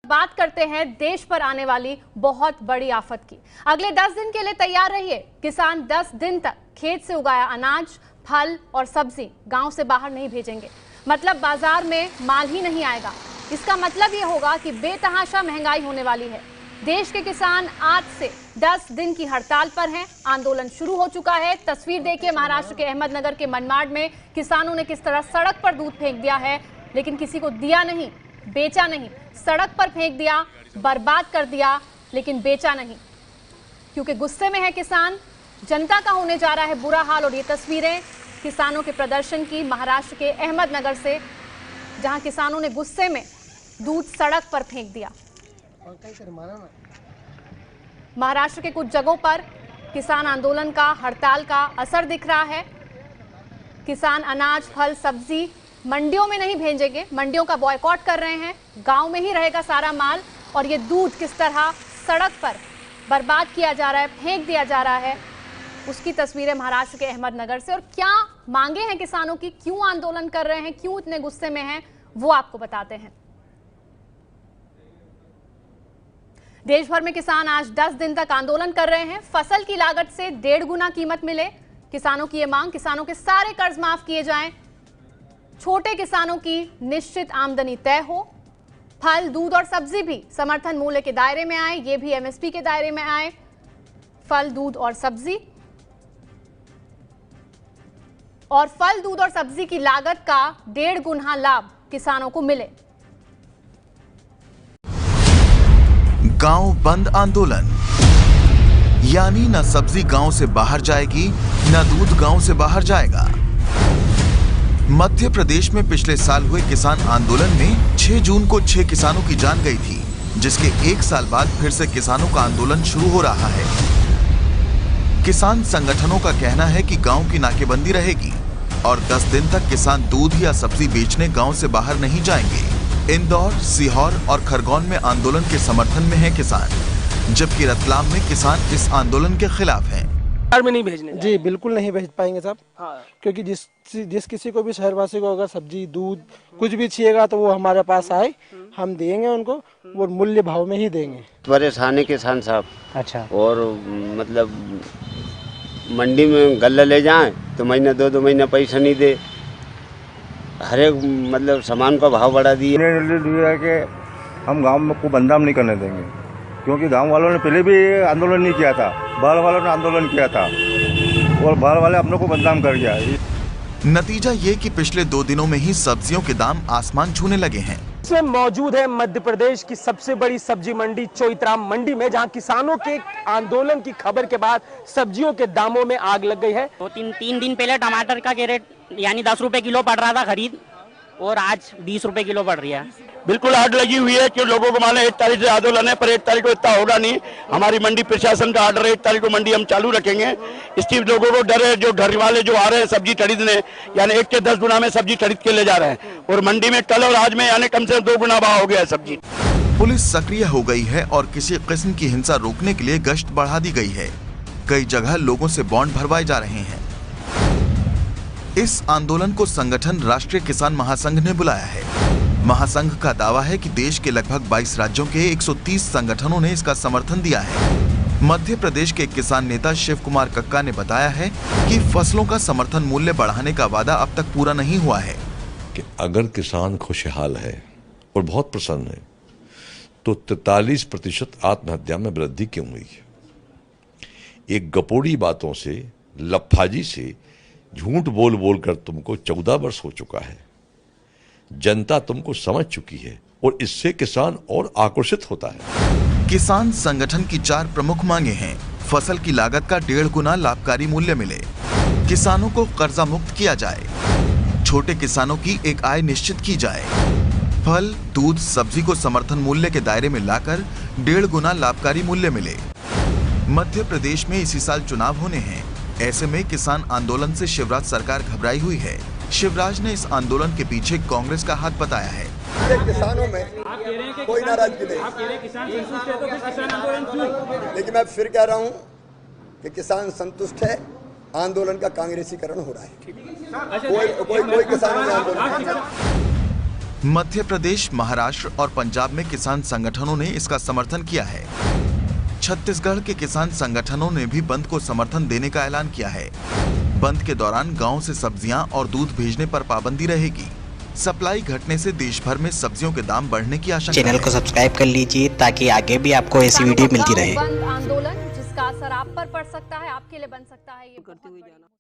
बात करते हैं देश पर आने वाली बहुत बड़ी आफत की। अगले 10 दिन के लिए तैयार रहिए। किसान 10 दिन तक खेत से उगाया अनाज, फल और सब्जी गांव से बाहर नहीं भेजेंगे। मतलब बाजार में माल ही नहीं आएगा। इसका मतलब ये होगा कि बेतहाशा महंगाई होने वाली है। देश के किसान आज से 10 दिन की हड़ताल पर हैं। आंदोलन शुरू हो चुका है। तस्वीर देखिए महाराष्ट्र के अहमदनगर के मनमाड में किसानों ने किस तरह सड़क पर दूध फेंक दिया है, लेकिन किसी को दिया नहीं, बेचा नहीं। सड़क पर फेंक दिया, बर्बाद कर दिया, लेकिन बेचा नहीं, क्योंकि गुस्से में है किसान। जनता का होने जा रहा है बुरा हाल। और ये तस्वीरें किसानों के प्रदर्शन की महाराष्ट्र के अहमदनगर से, जहां किसानों ने गुस्से में दूध सड़क पर फेंक दिया। महाराष्ट्र के कुछ जगहों पर किसान आंदोलन का, हड़ताल का असर दिख रहा है। किसान अनाज, फल, सब्जी मंडियों में नहीं भेजेंगे, मंडियों का बॉयकॉट कर रहे हैं। गांव में ही रहेगा सारा माल। और ये दूध किस तरह सड़क पर बर्बाद किया जा रहा है, फेंक दिया जा रहा है, उसकी तस्वीरें महाराष्ट्र के अहमदनगर से। और क्या मांगे हैं किसानों की, क्यों आंदोलन कर रहे हैं, क्यों इतने गुस्से में हैं, वो आपको बताते हैं। देश भर में किसान आज 10 दिन तक आंदोलन कर रहे हैं। फसल की लागत से 1.5 गुना कीमत मिले, किसानों की ये मांग। किसानों के सारे कर्ज माफ किए जाएं, छोटे किसानों की निश्चित आमदनी तय हो, फल, दूध और सब्जी भी समर्थन मूल्य के दायरे में आए, ये भी एमएसपी के दायरे में आए। फल, दूध और सब्जी, और फल, दूध और सब्जी की लागत का 1.5 गुना लाभ किसानों को मिले। गांव बंद आंदोलन, यानी न सब्जी गांव से बाहर जाएगी, न दूध गांव से बाहर जाएगा। मध्य प्रदेश में पिछले साल हुए किसान आंदोलन में 6 जून को 6 किसानों की जान गई थी, जिसके 1 साल बाद फिर से किसानों का आंदोलन शुरू हो रहा है। किसान संगठनों का कहना है कि गांव की नाकेबंदी रहेगी और 10 दिन तक किसान दूध या सब्जी बेचने गांव से बाहर नहीं जाएंगे। इंदौर, सीहोर और खरगोन में आंदोलन के समर्थन में है किसान, जबकि रतलाम में किसान इस आंदोलन के खिलाफ हैं। में नहीं भेजने जी बिल्कुल नहीं भेज पाएंगे साहब। हाँ। क्योंकि जिस किसी को भी शहरवासी को अगर सब्जी, दूध कुछ भी चाहिएगा तो वो हमारे पास आए, हम देंगे उनको, वो मूल्य भाव में ही देंगे। परेशानी किसान साहब। अच्छा। और मतलब मंडी में गल्ला ले जाएं तो महीना 2 महीना पैसा नहीं दे, हर एक मतलब सामान का भाव बढ़ा दिए। कि हम गांव को बदनाम नहीं करने देंगे, क्योंकि गांव वालों ने पहले भी आंदोलन नहीं किया था, बाहर वालों ने आंदोलन किया था और बाहर वाले अपनों को बदनाम कर गया। नतीजा ये कि पिछले 2 दिनों में ही सब्जियों के दाम आसमान छूने लगे हैं। इसमें मौजूद है मध्य प्रदेश की सबसे बड़ी सब्जी मंडी चोइथराम मंडी में, जहां किसानों के आंदोलन की खबर के बाद सब्जियों के दामों में आग लग गई है। 2-3 दिन पहले टमाटर का रेट यानी 10 रुपए किलो पड़ रहा था खरीद, और आज 20 रुपए किलो पड़ रही है। बिल्कुल आग लगी हुई है कि लोगों को माने 1 तारीख से आंदोलन है, पर 1 तारीख को इतना होगा नहीं। हमारी मंडी प्रशासन का आर्डर है, 1 तारीख को मंडी हम चालू रखेंगे। इसकी लोगों को डर है, जो घर वाले जो आ रहे हैं सब्जी खरीदने, यानी 1 के 10 गुना में सब्जी खरीद के ले जा रहे हैं, और मंडी में कल और आज में यानी कम से कम 2 गुना भाव हो गया है सब्जी। पुलिस सक्रिय हो गई है और किसी किस्म की हिंसा रोकने के लिए गश्त बढ़ा दी गई है। कई जगह लोगों से बॉन्ड भरवाए जा रहे हैं। इस आंदोलन को संगठन राष्ट्रीय किसान महासंघ ने बुलाया है। महासंघ का दावा है कि देश के लगभग 22 राज्यों के 130 संगठनों ने इसका समर्थन दिया है। मध्य प्रदेश के किसान नेता शिव कुमार कक्का ने बताया है कि फसलों का समर्थन मूल्य बढ़ाने का वादा अब तक पूरा नहीं हुआ है। कि अगर किसान खुशहाल है और बहुत प्रसन्न है तो 43% आत्महत्या में वृद्धि क्यों हुई है? एक गपोड़ी बातों से, लफाजी से, झूठ बोल बोल कर तुमको 14 वर्ष हो चुका है। जनता तुमको समझ चुकी है और इससे किसान और आक्रोशित होता है। किसान संगठन की 4 प्रमुख मांगे हैं। फसल की लागत का 1.5 गुना लाभकारी मूल्य मिले, किसानों को कर्जा मुक्त किया जाए, छोटे किसानों की एक आय निश्चित की जाए, फल, दूध, सब्जी को समर्थन मूल्य के दायरे में लाकर 1.5 गुना लाभकारी मूल्य मिले। मध्य प्रदेश में इसी साल चुनाव होने हैं। ऐसे में किसान आंदोलन से शिवराज सरकार घबराई हुई है। शिवराज ने इस आंदोलन के पीछे कांग्रेस का हाथ बताया है। किसानों में कोई नाराजगी नहीं, लेकिन मैं फिर कह रहा हूं कि किसान संतुष्ट है, आंदोलन का कांग्रेसीकरण हो रहा है। कोई किसानों में आंदोलन मध्य प्रदेश, महाराष्ट्र और पंजाब में किसान संगठनों ने इसका समर्थन किया है। छत्तीसगढ़ के किसान संगठनों ने भी बंद को समर्थन देने का ऐलान किया है। बंद के दौरान गांव से सब्जियां और दूध भेजने पर पाबंदी रहेगी। सप्लाई घटने से देश भर में सब्जियों के दाम बढ़ने की आशंका है। चैनल को सब्सक्राइब कर लीजिए ताकि आगे भी आपको ऐसी वीडियो मिलती रहे। बंद आंदोलन जिसका असर आप पर पड़ सकता है, आपके लिए बन सकता है ये।